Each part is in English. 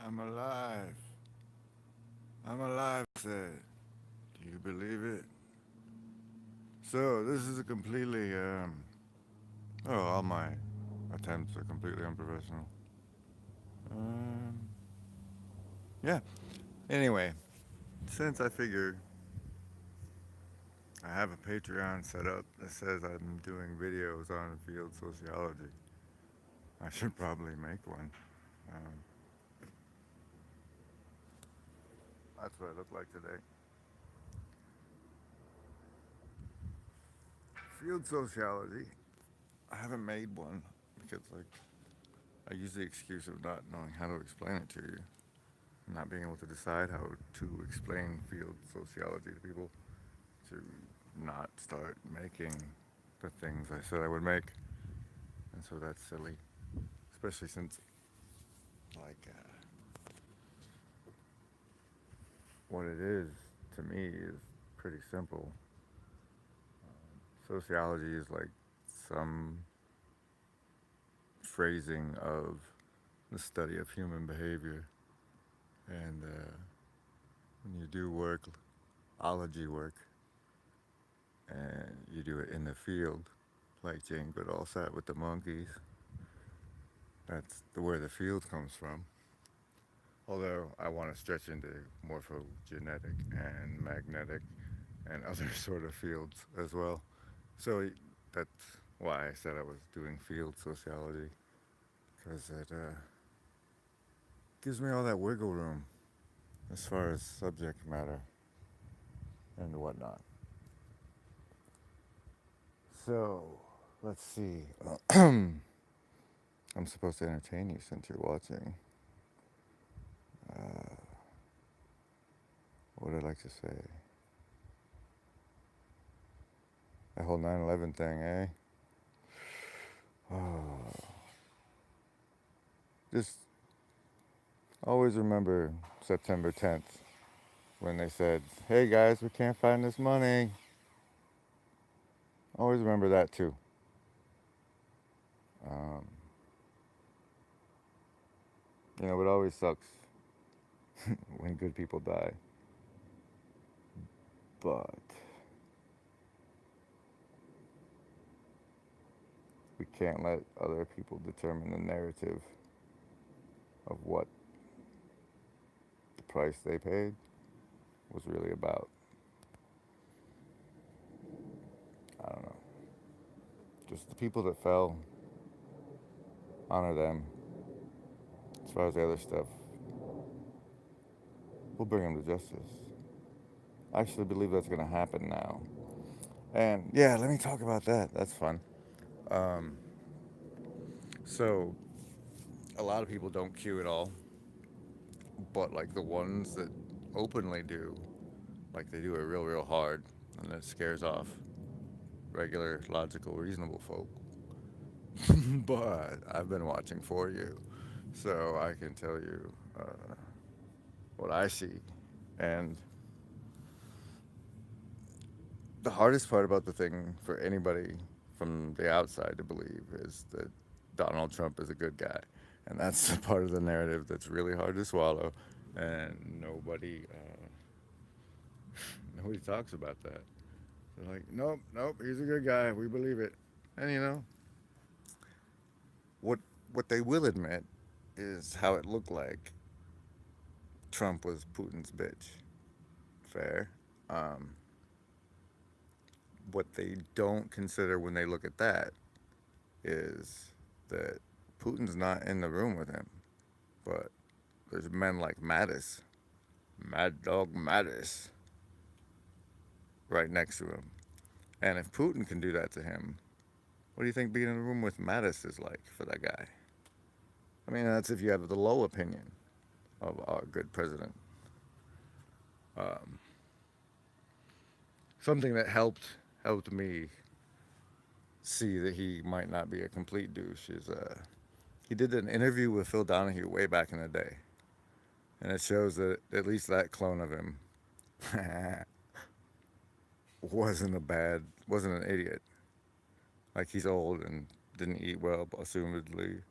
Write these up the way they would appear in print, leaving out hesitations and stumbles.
I'm alive. I'm alive, I said. Do you believe it? So, this is a completely, all my attempts are completely unprofessional. Um, yeah. Anyway, since I figure I have a Patreon set up that says I'm doing videos on field sociology, I should probably make one. Um, that's what I look like today. Field sociology. I haven't made one because, like, I use the excuse of not knowing how to explain it to you, not being able to decide how to explain field sociology to people, to not start making the things I said I would make. And so that's silly, especially since, like, what it is to me is pretty simple. Sociology is like some phrasing of the study of human behavior. And when you do work, ology work, and you do it in the field, like Jane Goodall sat with the monkeys. That's where the field comes from. Although I want to stretch into morphogenetic and magnetic and other sort of fields as well. So that's why I said I was doing field sociology, because it gives me all that wiggle room as far as subject matter and whatnot. So let's see. I'm supposed to entertain you since you're watching. Uh, what would I like to say? That whole 9/11 thing, eh? Oh, just always remember September 10th when they said, "Hey guys, we can't find this money." Always remember that too. Um, it always sucks when good people die, but we can't let other people determine the narrative of what the price they paid was really about. I don't know. Just the people that fell, honor them. As far as the other stuff, we'll bring them to justice. I actually believe that's going to happen now. And yeah, let me talk about that. That's fun. Um, so, a lot of people don't cue at all, but like the ones that openly do, like they do it real, real hard, and it scares off regular, logical, reasonable folk. But I've been watching for you, so I can tell you what I see. And the hardest part about the thing for anybody from the outside to believe is that Donald Trump is a good guy. And that's the part of the narrative that's really hard to swallow. And nobody talks about that. They're like, nope, nope, he's a good guy. We believe it. And what what they will admit is how it looked like Trump was Putin's bitch. Fair. Um, what they don't consider when they look at that is that Putin's not in the room with him, but there's men like Mattis, Mad Dog Mattis, right next to him. And if Putin can do that to him, what do you think being in a room with Mattis is like for that guy? I mean, that's if you have the low opinion of our good president. Um, Something that helped me see that he might not be a complete douche is he did an interview with Phil Donahue way back in the day, and it shows that at least that clone of him wasn't an idiot. Like he's old and didn't eat well, assumedly.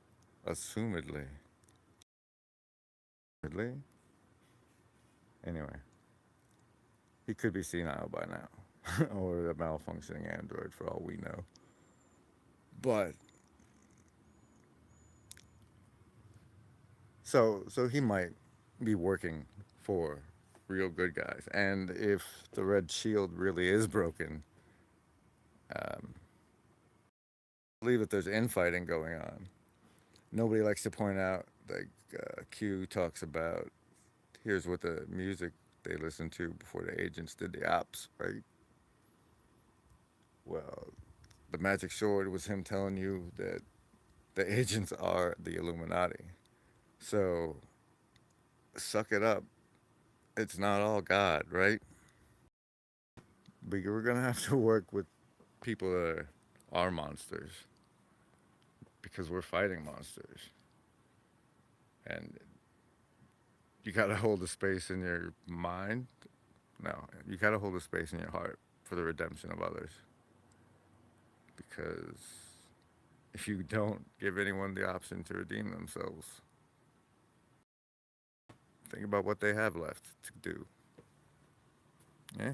Really? Anyway, he could be senile by now, or a malfunctioning android for all we know. But so he might be working for real good guys, and if the red shield really is broken, um, I believe that there's infighting going on. Nobody likes to point out, like Q talks about. Here's what the music they listened to before the agents did the ops, right? Well, the magic sword was him telling you that the agents are the Illuminati. So suck it up. It's not all God, right? But we're gonna have to work with people that are monsters because we're fighting monsters, and you gotta hold a space in your mind. No, you gotta hold a space in your heart for the redemption of others. Because if you don't give anyone the option to redeem themselves, think about what they have left to do. Yeah.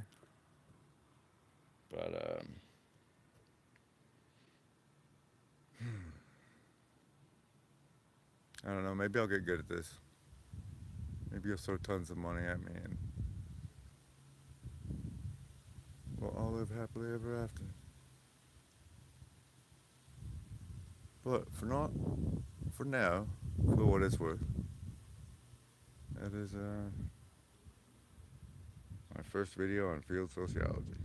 But I don't know. Maybe I'll get good at this. Maybe you'll throw tons of money at me, and we'll all live happily ever after. But for now, for what it's worth, that is my first video on field sociology.